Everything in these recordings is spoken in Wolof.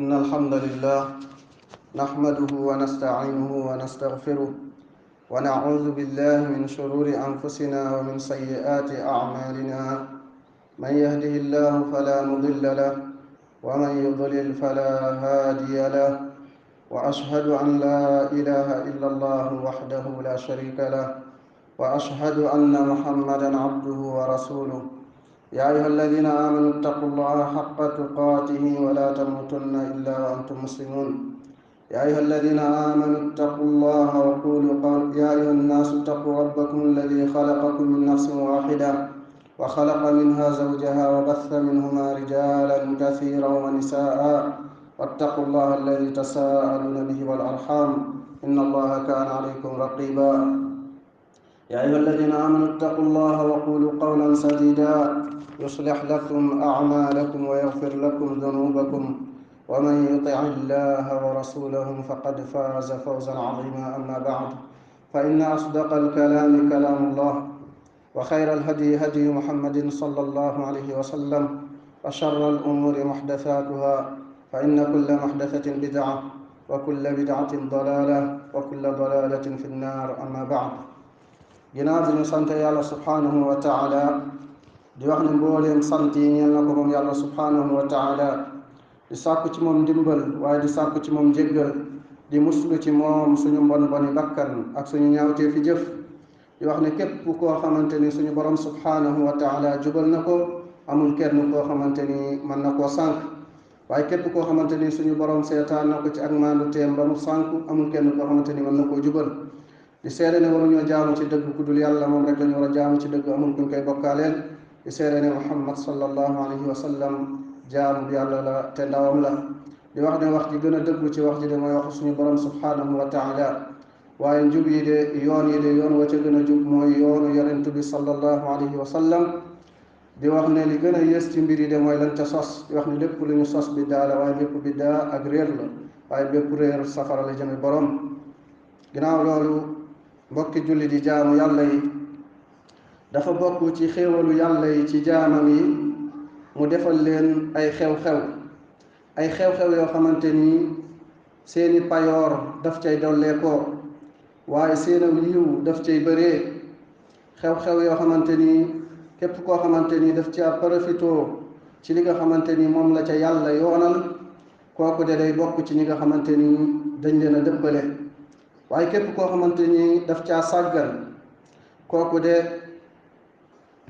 إن الحمد لله نحمده ونستعينه ونستغفره ونعوذ بالله من شرور أنفسنا ومن سيئات أعمالنا. من يهده الله فلا مضل له ومن يضلل فلا هادي له، وأشهد أن لا إله إلا الله وحده لا شريك له، وأشهد أن محمدا عبده ورسوله. يا أيها الذين آمنوا اتقوا الله حق تقاته ولا تموتن إلا وأنتم مسلمون. يا أيها الذين آمنوا اتقوا الله وقولوا يا أيها الناس اتقوا ربكم الذي خلقكم من نفس واحدة وخلق منها زوجها وبث منهما رجالا كثيرا ونساء، واتقوا الله الذي تساءلون به والأرحام إن الله كان عليكم رقيبا. يا أيها الذين آمنوا اتقوا الله وقولوا قولا سديدا يصلح لكم أعمالكم ويغفر لكم ذنوبكم، ومن يطع الله ورسوله فقد فاز فوزا عظيما. أما بعد، فإن أصدق الكلام كلام الله، وخير الهدي هدي محمد صلى الله عليه وسلم، وشر الأمور محدثاتها، فإن كل محدثة بدعة وكل بدعة ضلالة وكل ضلالة في النار. أما بعد، ginnaaw bi ñu sant yàlla subhanahu wa taala di wax ne mbooleem sant yi ñeel na ko moom yàlla subhanahu wa taala, di sàkku ci moom ndimbal waaye di sàkku ci moom jéggal, di muslu ci moom suñu mbon boni bakkan ak suñu ñaawtee fi jëf. di wax ne képp koo xamante ni suñu borom subhanahu wa taala jubal na ko, amul kenn koo xamante ni mën na koo sànk, waaye képp koo xamante ni suñu borom seetaan na ko ci ak maandu teem ba mu sànku, amul kenn koo xamante ni mën na koo jubal. di seede ne waruñoo jaamu ci dëgg ku dul yàlla, moom rek lañu war a jaamu ci dëgg, amul kuñ koy bokkaaleel. di seede ne Muhammad sallallahu alayhi wa sallam jaamu bi yàlla la te ndawam la. di wax ne wax ji gën a dëggu ci wax ji de mooy waxu suñu borom subhanahu wa taala, waaye njub yi de yoon wa ca gën a jub mooy yoonu yonent bi sallallahu alayhi wa sallam. di wax ne li gën a yées ci mbir yi de mooy lañ ca sos. di wax ne lépp lu ñu sos biddaa la, waaye bépp biddaa ak réer la, waaye bépp réer safara la jëme borom. ginnaaw loolu, mbokki julli di jaamu yàlla yi, dafa bokk ci xéewalu yàlla yi ci jaamam yi mu defal leen ay xew-xew yoo xamante ni seeni payoor daf cay dolleekoo, waaye seenaw yiw daf cay bëree. xew-xew yoo xamante ni képp koo xamante ni daf ca profitoo ci li nga xamante ni moom la ca yàlla yoonal, kooku de day bokk ci ñi nga xamante ni dañ leen a dëppale. waaye képp koo xamante ni daf caa sàggan, kooku de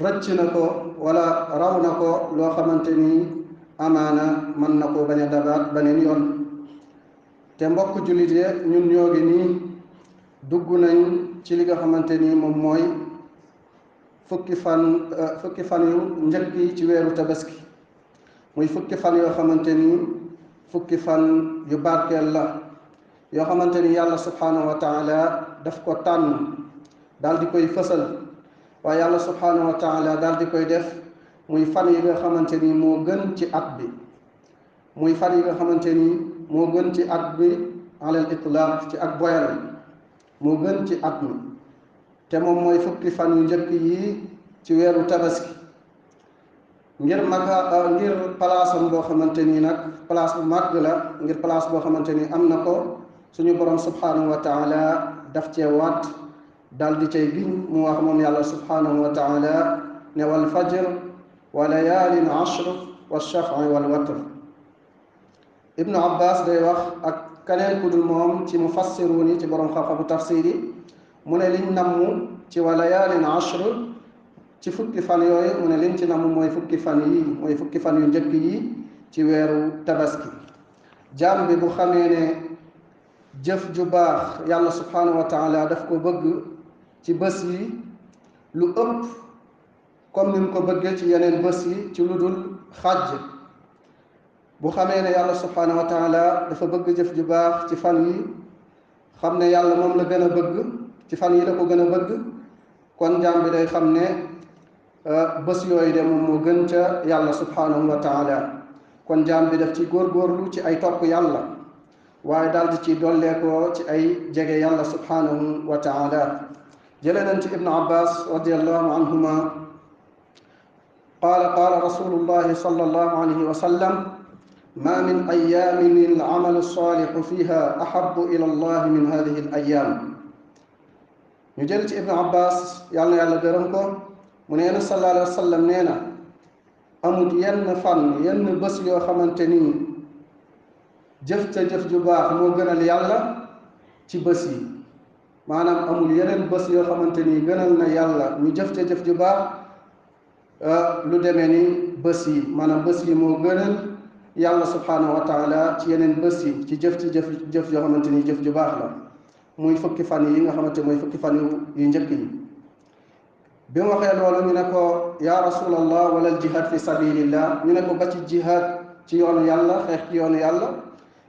rëcc na ko wala raw na ko loo xamante ni amaana mën na ko bañ a dabaat beneen yoon. te mbokk jullit yi, ñun ñoo ngi nii dugg nañ ci li nga xamante ni moom mooy fukki fan yu njëkk yi ci weeru tabaski, muy fukki fan yoo xamante ni fukki fan yu barkeel la, yoo xamante ni yàlla subhanahu wa taala daf ko tànn daal di koy fësal, waaye yàlla subhanahu wa taala daal di koy def muy fan yi nga xamante ni moo gën ci at bi, muy fan yi nga xamante ni moo gën ci at bi alal itlaaq, ci ak boyal moo gën ci at mi. te moom mooy fukki fan yu njëkk yi ci weeru tabaski, ngir palaasam boo xamante ni nag place bu màgg la, ngir place boo xamante ni am na ko. suñu borom subhanahu wa taala daf cee waat dal di cay giñ, mu wax moom yàlla subhanahu wa taala ne wal fajr wa layaalin ashr wa shaf'i wal watr. ibnu abbas day wax ak keneen ku dul moom ci mufassiruun yi, ci borom xam-xamu tafsir yi, mu ne liñ namm ci wa layaalin ashr ci fukki fan yooyu, mu ne liñ ci namm mooy fukki fan yu njëkk yi ci weeru tabaski. jaam bi bu xamee ne jëf ju baax yàlla subhanahu wa taala daf ko bëgg ci bés yi lu ëpp comme ni mu ko bëggee ci yeneen bés yi ci lu dul xàjj. bu xamee ne yàlla subhanahu wa taala dafa bëgg jëf ju baax ci fan yi, xam ne yàlla moom la gën a bëgg ci fan yi la ko gën a bëgg, kon jaam bi day xam ne bés yooyu de moom moo gën ca yàlla subhanahu wa taala. kon jaam bi daf ci góorgóorlu ci ay topp yàlla, waaye daal di ci dolleekoo ci ay jege yàlla subhanahu wa taala. jëlee nañ ci ibnu abbas radiallahu anhuma qaala qaala rasulullahi sallallahu alayhi wa sallam ma min ayaamin al amalu saalixu fiha ahabu ila allah min hadihi al ayaam. ñu jël ci ibnu abbas yàlla na yàlla gërëm ko mu nee na sallallahu alayhi wa sallam nee na amul yenn fan yenn bés yoo xamante ni jëf ca jëf ju baax moo gënal yàlla ci bés yi. maanaam amul yeneen bés yoo xamante ni gënal na yàlla ñu jëf ca jëf ju baax lu demee ni bés yi. maanaam bés yi moo gënal yàlla subhanahu wa taala ci yeneen bés yi ci jëf jëf yoo xamante ni jëf ju baax la, muy fukki fan yi nga xamante mooy fukki fan yu njëkk yi. bi mu waxee loolu ñu ne ko ya rasulallah wala jihad fi sabilillah, ñu ne ko ba ci jihad ci yoonu yàlla, xeex ci yoonu yàlla.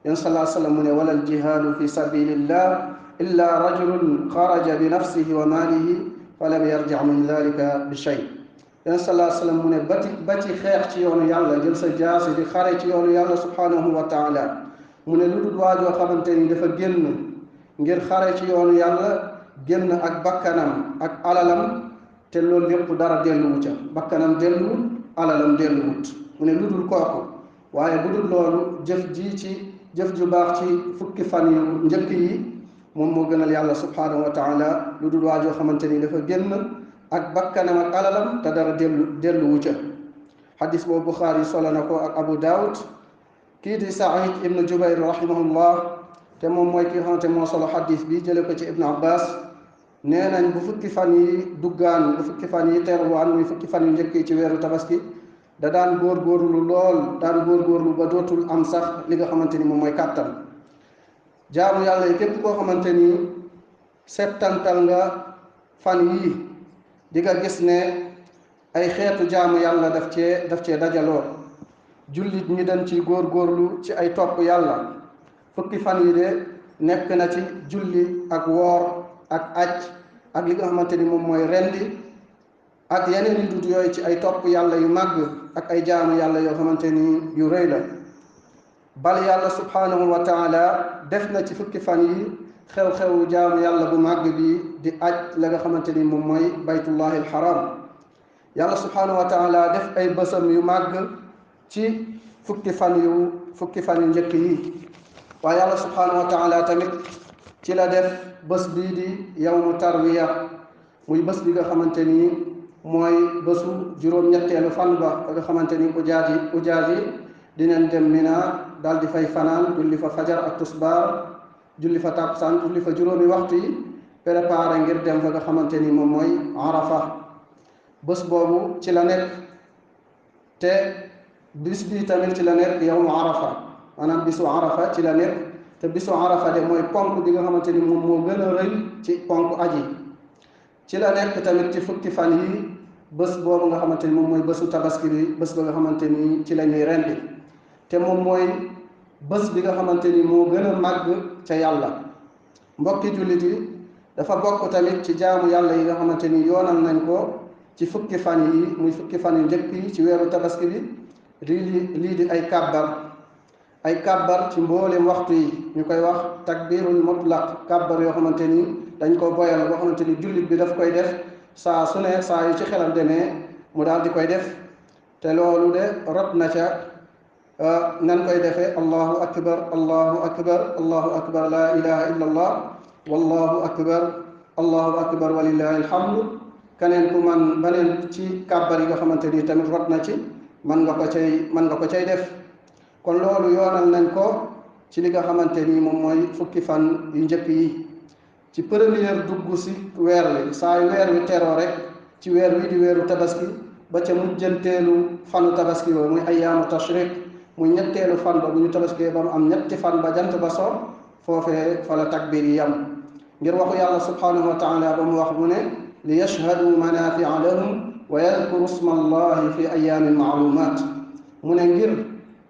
yéen sallallahu alayhi wa sallam mu ne wala jihadu fi sabilillah illa rajulun xaraja bi nafsihi wa maalihi fa lam yarji min dalika bi shay. yéen sallallahu alayhi wa sallam mu ne ba ci xeex ci yoonu yàlla, jël sa jaasi di xare ci yoonu yàlla subhanahu wa taala, mu ne lu dul waajoo xamante ni dafa génn ngir xare ci yoonu yàlla, génn ak bakkanam ak alalam, te loolu lépp dara delluwu ca, bakkanam delluwut, alalam delluwut. mu ne lu dul kooku. waaye bu dul loolu jëf ju baax ci fukki fan yu njëkk yi moom moo gënal yàlla subhanahu wa taala lu dul waajoo xamante ni dafa génn ak bakkanam ak alalam te dara delluwu ca. xadis boobu Buxaari solo na ko ak Abu Daawud. kii di Saïd ibnu Jubayr rahimahullah, te moom mooy ki nga xamante moo solo xadis bi jële ko ci ibnu Abbas, nee nañ bu fukki fan yi duggaan, bu fukki fan yi teruwaan, muy fukki fan yu njëkk yi ci weeru tabaski, da daan góorgóorlu lool, daan góorgóorlu ba dootul am sax li nga xamante ni moom mooy kàttan. jaamu yàlla yi képp koo xamante ni settantal nga fan yii di nga gis ne ay xeetu jaamu yàlla daf cee dajaloo. jullit ñi dañ ci góorgóorlu ci ay topp yàlla. fukki fan yi de nekk na ci julli ak woor ak aj ak li nga xamante ni moom mooy rendi ak yeneen yu dut yooyu ci ay topp yàlla yu màgg ak ay jaamu yàlla yoo xamante ni yu rëy la. bal yàlla subhanahu wa taala def na ci fukki fan yi xew-xewu jaamu yàlla bu màgg bi di aj la nga xamante ni moom mooy baytullahi alxaram. yàlla subhanahu wa taala def ay bësam yu màgg ci fukki fan yu njëkk yi. waaye yàlla subhanahu wa taala tamit ci la def bés bii di yawmu tarwiya, muy bés bi nga xamante ni mooy bésu juróom-ñetteelu fan ba nga xamante ni ujaaj yi dinañ dem Mina daal di fay fanaan, julli fa fajar ak tusbaar, julli fa takkusaan, julli fa juróomi waxtu yi, préparé ngir dem fa nga xamante ni moom mooy Arafa. bés boobu ci la nekk, te bis bi tamit ci la nekk yawmu Arafa, maanaam bisu Arafa ci la nekk, te bisu Arafa de mooy ponk bi nga xamante ni moom moo gën a rëy ci ponk aji. ci la nekk tamit ci fukki fan yi bés boobu nga xamante ni moom mooy bésu tabaski bi, bés ba nga xamante ni ci la ñuy rendi, te moom mooy bés bi nga xamante ni moo gën a màgg ca yàlla. mbokki jullit yi, dafa bokk tamit ci jaamu yàlla yi nga xamante ni yoonal nañ ko ci fukki fan yi, muy fukki fan yu njëkk yi ci weeru tabaski bi, lii di ay kàbbar ci mboolem waxtu yi. ñu koy wax takbirul mutlaq, kàbbar yoo xamante ni dañ ko boyal boo xamante ni jullit bi daf koy def saa su ne, saa yu ci xelam demee mu daal di koy def. te loolu de rot na ca nan koy defee: allahu akbar allahu akbar allahu akbar la ilaha illa allah wallahu akbar walillahi alhamdu. keneen ku man baneen ci kàbbar yi nga xamante ni tamit rot na ci, man nga ko cay def. kon loolu yoonal nañ ko ci li nga xamante ni moom mooy fukki fan yu njëkk yi. ci première dugg si weer wi, saa yu weer wi teroo rek ci weer wi di weeru tabaski ba ca mujjanteelu fanu tabaski ba muy ayyaamu tashrik, muy ñetteelu fan ba bu ñu tabaskee ba mu am ñetti fan ba jant ba so, foofee fa la takbir yi yam. ngir waxu yàlla subhanahu wa taala ba mu wax mu ne li yashhadu manafia lahum wa yadkuru sma allahi fi ayaamin maalumat. mu ne ngir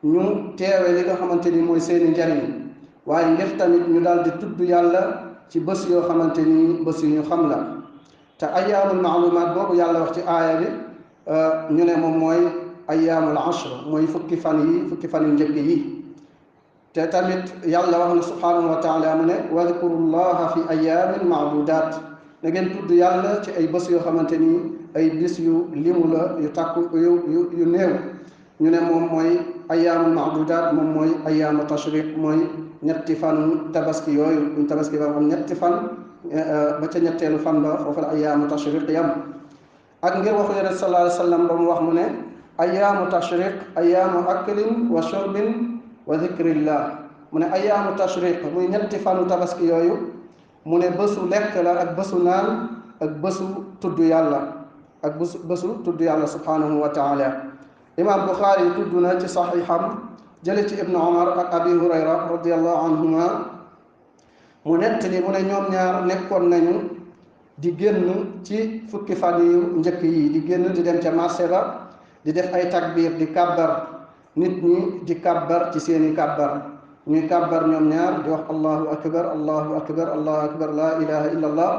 ñu teewe li nga xamante ni mooy seeni njariñ, waaye ngir tamit ñu daal di tudd yàlla ci bés yoo xamante ni bés yu ñu xam la. te ayaamul maalumaat boobu yàlla wax ci aaya bi ñu ne moom mooy ayaamul ashr, mooy fukki fan yu njëkk yi. te tamit yàlla wax na subhanahu wa taala mu ne wadkurullaha fi ayaamin maadudaat, na ngeen tudd yàlla ci ay bés yoo xamante ni ay bis yu limu la, yu takku yu néew. ñu ne moom mooy ayyaamul maadudaat moom mooy ayyaamu tashriq mooy ñetti fanu tabaski yooyu buñ tabaski ba am ñetti fan ba ca ñetteelu fan ba foofu la ayyaamu tashriq yam ak ngir waxu yonent sallallahu alayhi wa sallam ba mu wax mu ne ayyaamu tashriq ayyaamu aklin wa shurbin wa dhikrillah mu ne ayyaamu tashriq muy ñetti fanu tabaski yooyu mu ne bésu lekk la ak bésu naan ak bésu tudd yàlla ak bésu tudd yàlla subhanahu wa taala imam Buxaari yi tudd na ci saxiixam jële ci ibnu Umar ak abi hurayra radiallahu anhuma mu nettali mu ne ñoom ñaar nekkoon nañu di génn ci fukki fan yu njëkk yi di génn di dem ca marché ba di def ay takbir di kàbbar nit ñi di kàbbar ci seeni kàbbar ñuy kàbbar ñoom ñaar di wax allahu akbar allahu akbar allahu akbar la ilaha illa allah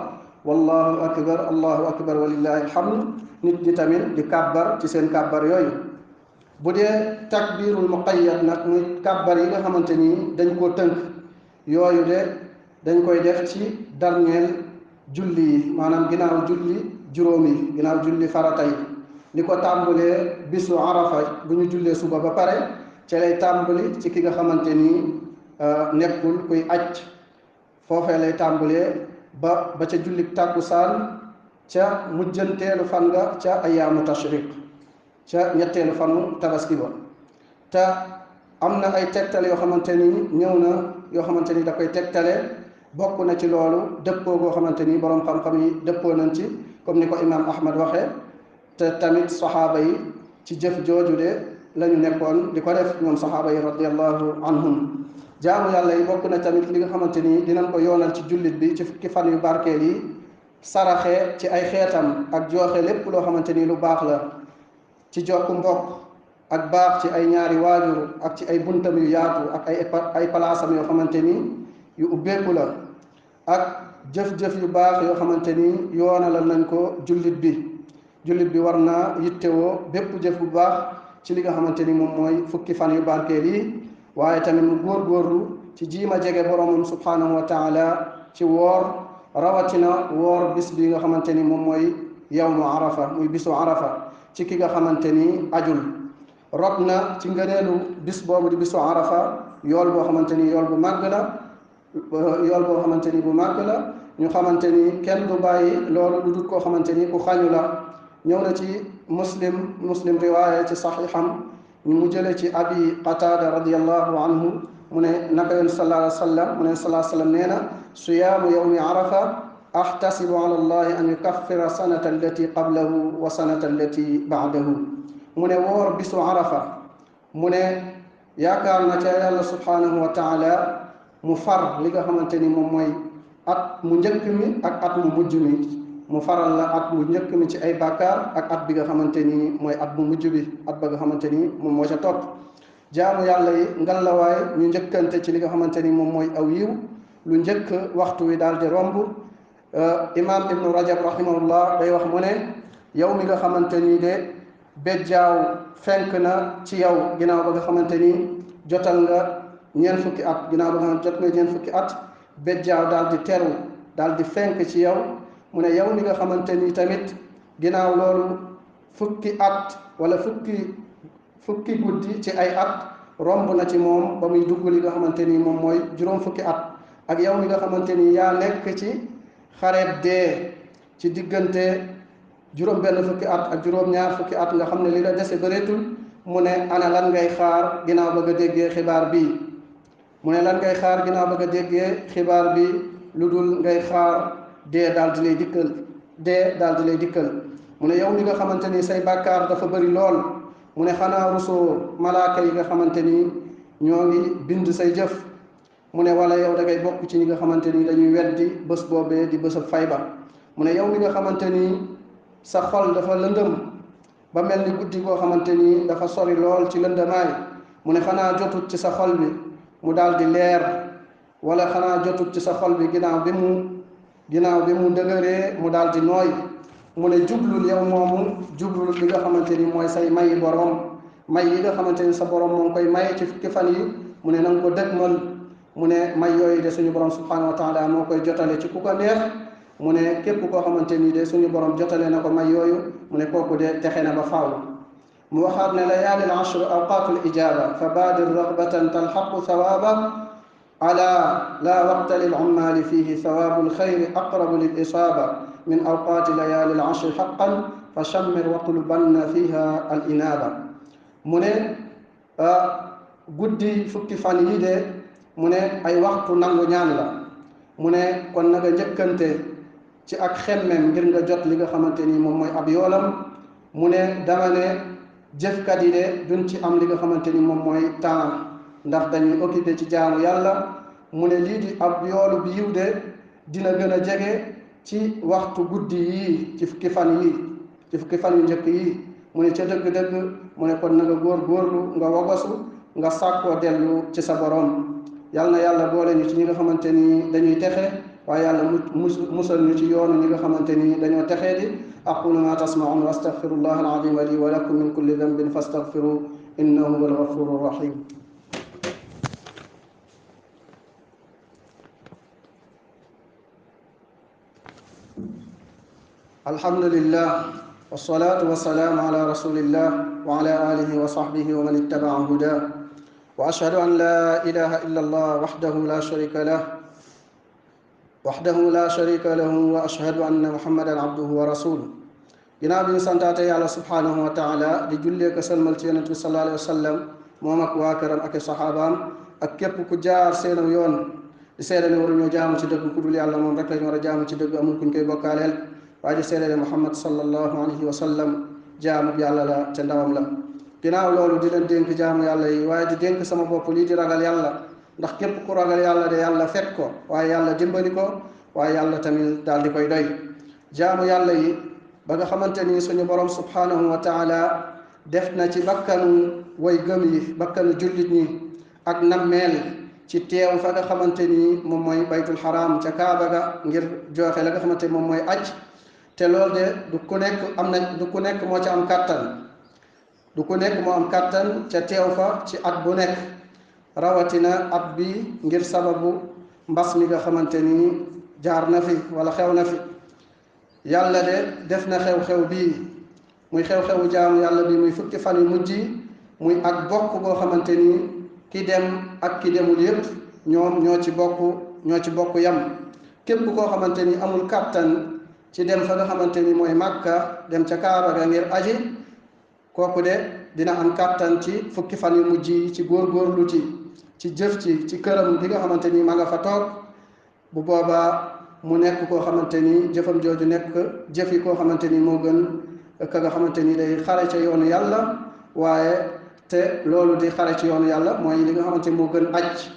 wallahu akbar allahu akbar walillahi alhamd nit ñi tamit di kàbbar ci seen kàbbar yooyu bu dee takbirul muqayyad nag muy kàbbar yi nga xamante ni dañ koo tënk yooyu de dañ koy def ci dernier julli yi maanaam ginnaaw julli juróom yi ginnaaw julli farata yi li ko tàmbalee bisu arafa bu ñu jullee suba ba pare ca lay tàmbali ci ki nga xamante ni nekkul kuy aj foofee lay tàmbalee ba ca julli tàkkusaan ca mujjanteelu fan nga ca ayyaamu tashriq ca ñetteelu fanu tabaski ba te am na ay tegtal yoo xamante ni ñëw na yoo xamante ni da koy tegtale bokk na ci loolu dëppoo goo xamante ni boroom xam-xam yi dëppoo nañ ci comme ni ko imam ahmad waxee te tamit saxaaba yi ci jëf jooju de la ñu nekkoon di ko def ñoom saxaaba yi radiallahu anhum jaamu yàlla yi bokk na tamit li nga xamante ni dinañ ko yoonal ci jullit bi ci fukki fan yu barkeel yi saraxe ci ay xeetam ak joxe lépp loo xamante ni lu baax la ci jokku mbokk ak baax ci ay ñaari waajur ak ci ay buntam yu yaatu ak ay palaasam yoo xamante ni yu ubbeeku la ak jëf-jëf yu baax yoo xamante ni yoonalal nañ ko jullit bi war naa yittewoo bépp jëf bu baax ci li nga xamante ni moom mooy fukki fan yu barkeel yi waaye tamit mu góorgóorlu ci jiima jege boromam subhanahu wa taala ci woor rawatina woor bis bi nga xamante ni moom mooy yawmu arafa muy bisu arafa ci ki nga xamante ni ajul rot na ci ngëneelu bis boobu di bisu arafa yool boo xamante ni yool bu màgg la yool boo xamante ni bu màgg la ñu xamante ni kenn du bàyyi loolu lu dul koo xamante ni ku xañu la ñëw na ci muslim riwaaya ci saxiixam mu jële ci abi qatada radiallahu anhu mu ne naka yoon sallallahu alayhi wa sallam mu ne sallallahu alayhi wa sallam nee na siyaamu yawmi arafa ahtasibu ala allahi an yukaffira sanata allati qablahu wa sanata allati baadahu mu ne woor bisu arafa mu ne yaakaar na ca yàlla subhanahu wa taala mu far li nga xamante ni moom mooy at mu njëkk mi ak at mu mujj mi mu faral la at mu njëkk mi ci ay bàkkaar ak at bi nga xamante ni mooy at bu mujj bi at ba nga xamante ni moom moo ca topp jaamu yàlla yi ngalawaay ñu njëkkante ci li nga xamante ni moom mooy aw yiw lu njëkk waxtu wi daal di romb imam ibnu rajab rahimahullah day wax mu ne yow mi nga xamante ni de bejjaaw fenk na ci yow ginnaaw ba nga xamante ni jotal nga ñeent fukki at ginnaaw ba nga xam jot nga ñeent fukki at bejjaaw daal di teru daal di fenk ci yow mu ne yow mi nga xamante ni tamit ginnaaw loolu fukki at wala fukki guddi ci ay at romb na ci moom ba muy dugg li nga xamante ni moom mooy juróom fukki at ak yow mi nga xamante ni yaa nekk ci xareeb dee ci diggante juróom benn fukki at ak juróom ñaar fukki at nga xam ne li la dese bëreetul mu ne ana lan ngay xaar ginnaaw ba nga déggee xibaar bii mu ne lan ngay xaar ginnaaw ba nga déggee xibaar bi lu dul ngay xaar dee daal di lay dikkal mu ne yow mi nga xamante ni say bàkkaar dafa bëri lool mu ne xanaa rusoo malaaka yi nga xamante ni ñoo ngi bind say jëf mu ne wala yow da ngay bokk ci ñi nga xamante ni dañuy weddi bés boobee di bésab fay ba mu ne yow mi nga xamante ni sa xol dafa lëndëm ba mel ni guddi koo xamante ni dafa sori lool ci lëndëmaay mu ne xanaa jotut ci sa xol bi mu daal di leer wala xanaa jotut ci sa xol bi ginnaaw bi mu dëgëree mu daal di nooy mu ne jublul yow moomu jublul li nga xamante ni mooy say mayi borom may yi nga xamante ni sa borom moo ngi koy may ci fukki fan yi mu ne na nga ko dëgmal mu ne may yooyu de suñu borom subhanahu wa taala moo koy jotale ci ku ko neex mu ne képp koo xamante ni de suñu borom jotale na ko may yooyu mu ne kooku de texe na ba faaw موخرنا ليالي العشر أوقات الإجابة فبادر رغبة تلحق ثوابا على لا وقت للعمال فيه ثواب الخير أقرب للإصابة من أوقات ليالي العشر حقا فشمر وطلبن فيها الإنابة من guddi fukki fan yi de mu ne ay waxtu nangu ñaan la mu ne kon na nga njëkkante ci ak xemmem ngir nga jot li nga xamante ni moom mooy ab yoolam mu ne dama ne jëfkat yi de duñ ci am li nga xamante ni moom mooy temps ndax dañuy occupé ci jaamu yàlla mu ne lii di ab yoolu bi yiw de dina gën a jege ci waxtu guddi yii ci fukki fan yu njëkk yi mu ne ca dëgg-dëgg mu ne kon na nga góorgóorlu nga wogosu nga sàkkoo dellu ci sa borom yal na yàlla boole ñu ci ñi nga xamante ni dañuy texe waaye yàlla musal ñu ci yoonu ñi nga xamante ni dañoo texee di aqulu ma tasmaun wa astaghfirullah alazim li wa lakum min kulli dhanbin fastaghfiru innahu huwal ghafurur rahim alhamdulillah والصلاة والسلام على رسول الله وعلى آله وصحبه ومن اتبع هداه وأشهد أن لا إله إلا الله وحده لا شريك له وأشهد أن محمدا عبده ورسوله ginnaaw bi ñu santaate yàlla subhanahu wa taala di jullee ko sëlmal ci yonent bi sallallahu alayhi wa sallam moom ak waa këram ak saxaabaam ak képp ku jaar seenam yoon di seede ne waruñoo jaamu ci dëgg ku dul yàlla moom rek lañu war a jaamu ci dëgg amul kuñ koy bokkaaleel waaye di seede ne Muhammad sallallahu alayhi wa sallam jaamu yàlla la te ndawam la ginnaaw loolu di leen dénk jaamu yàlla yi waaye di dénk sama bopp lii di ragal yàlla ndax képp ku ragal yàlla de yàlla fekk ko waaye yàlla dimbali ko waaye yàlla tamit daal di koy doy jaamu yàlla yi ba nga xamante ni suñu borom subhanahu wa taala def na ci bakkanu way gëm yi bakkanu jullit ñi ak nammeel ci teew fa nga xamante ni moom mooy baytul xaraam ca kaaba ga ngir joxe la nga xamante moom mooy aj te loolu de du ku nekk moo ca am kàttan du ku nekk moo am kàttan ca teew fa ci at bu nekk rawatina at bi ngir sababu mbas mi nga xamante ni jaar na fi wala xew na fi yàlla de def na xew-xew bii muy xew-xewu jaamu yàlla bi muy fukki fan yu mujj muy ak bokk boo xamante ni ki dem ak ki demul yépp ñoom ñoo ci bokk yam képp koo xamante ni amul kàttan ci dem fa nga xamante ni mooy Màkka dem ca Kaaba ga ngir aji kooku de dina am kàttan ci fukki fan yu mujj yi ci góorgóorlu ci jëf ci këram gi nga xamante ni ma nga fa toog bu boobaa mu nekk koo xamante ni jëfam jooju nekk jëf yi koo xamante ni moo gën ka nga xamante ni day xare ca yoonu yàlla waaye te loolu di xare ci yoonu yàlla mooy li nga xamante ni moo gën aj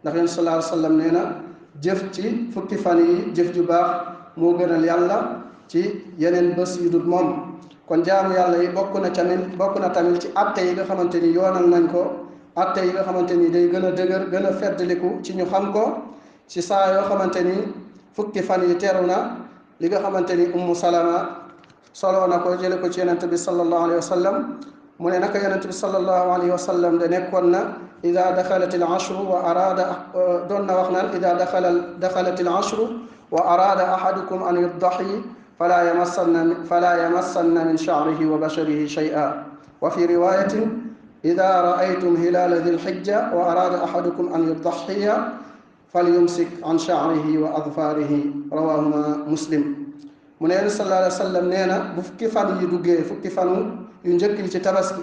ndax yéen sallallahu alayhi wa sallam nee na jëf ci fukki fan yi jëf ju baax moo gënal yàlla ci yeneen bés yu dul moom kon jaamu yàlla yi bokk na tamit ci atte yi nga xamante ni yoonal nañ ko atte yi nga xamante ni day gën a dëgër gën a feddliku ci ñu xam ko ci saa yoo xamante ni fukki fan yi teru na li nga xamante ni ummu salama soloo na ko jële ko ci yonente bi sallallahu alayhi wa sallam mu ne naka yonente bi sallallahu alayhi wa sallam de nekkoon na ida daxalat al ashru wa arada doon na wax naan ida daxalat al ashru wa arada ahadukum an yuddahi fala yamassanna min sha'rihi wa basharihi shay'a wa fi riwayatin ida ra'aytum hilala dhi lhijja wa arada ahadukum an yuddahiya falyumsik an sha'rihi wa adfarihi rawahuma muslim mu ne sallallahu alayhi wa sallam nee na bu fukki fan yi duggee fukki fan yu njëkk yi ci tabaski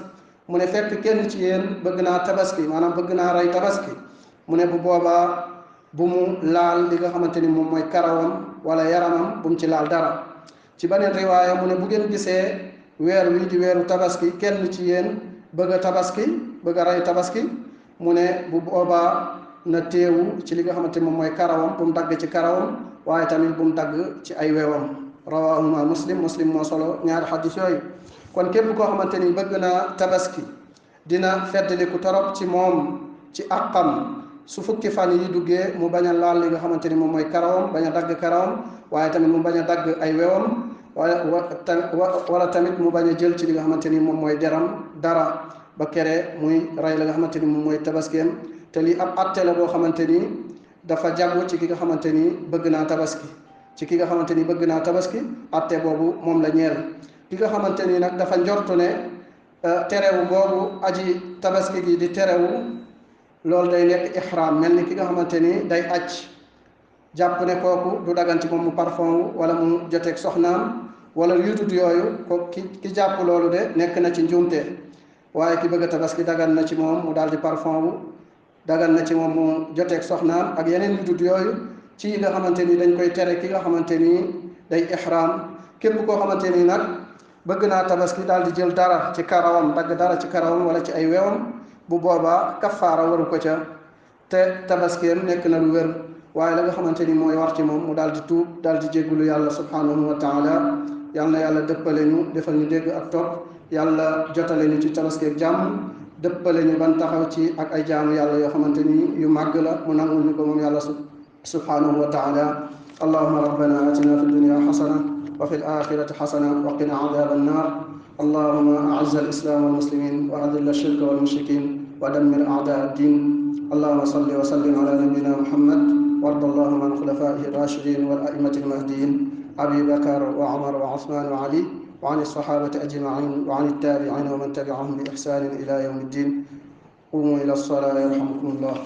mu ne fekk kenn ci yéen bëgg naa tabaski maanaam bëgg naa rey tabaski mu ne bu boobaa bu mu laal li nga xamante ni moom mooy karawam wala yaramam bu mu ci laal dara ci beneen riwaaya mu ne bu ngeen gisee weer wi di weeru tabaski kenn ci yéen bëgg a tabaski bëgg a rey tabaski mu ne bu boobaa na teewu ci li nga xamante moom mooy karawam bu mu dagg ci karawam waaye tamit bu mu dagg ci ay weewam rawahuma muslim moo solo ñaari xadis yooyu kon képp koo xamante ni bëgg naa tabaski dina feddliku torop ci moom ci àqam su fukki fan yi duggee mu bañ a laal li nga xamante ni moom mooy karawam bañ a dagg karawam waaye tamit mu bañ a dagg ay weewam wala tamit mu bañ a jël ci li nga xamante ni moom mooy deram dara ba kere muy rey la nga xamante ni moom mooy tabaskeem te lii ab atte la boo xamante ni dafa jagu ci ki nga xamante ni bëgg naa tabaski ci ki nga xamante ni bëgg naa tabaski atte boobu moom la ñeel ki nga xamante ni nag dafa njortu ne terewu boobu aji tabaski gi di terewu loolu day nekk ihram mel ni ki nga xamante ni day aj jàpp ne kooku du dagan ci moom mu parfum wu wala mu joteeg soxnaam wala yutut yooyu ko ki jàpp loolu de nekk na ci njuumte waaye ki bëgg a tabaski dagan na ci moom mu daal di parfum wu dagan na ci moom mu joteeg soxnaam ak yeneen yutut yooyu ci nga xamante ni dañ koy tere ki nga xamante ni day ihram képp koo xamante ni nag bëgg naa tabaski daal di jël dara ci karawam dagg dara ci karawam wala ci ay wewam bu boobaa kafaara waru ko ca te tabaskiyam nekk na lu wér waaye la nga xamante ni mooy war ci moom mu daal di tuub daal di jéggulu yàlla subhanahu wa taala yal na yàlla dëppale ñu defal ñu dégg ak topp yàlla jotale ñu ci tabaski ak jàmm dëppale ñu ban taxaw ci ak ay jaamu yàlla yoo xamante ni yu màgg la mu nangul ñu ko moom yàlla subhanahu wa taala allahuma rabbana atina fi dunya xasana wa fi alaxirati xasana wa qina adaba annar اللهم أعز الإسلام والمسلمين وأذل الشرك والمشركين ودمر أعداء الدين اللهم صل وسلم على نبينا محمد وارض اللهم عن خلفائه الراشدين والأئمة المهديين أبي بكر وعمر وعثمان وعلي وعن الصحابة أجمعين وعن التابعين ومن تبعهم بإحسان إلى يوم الدين قوموا إلى الصلاة يرحمكم الله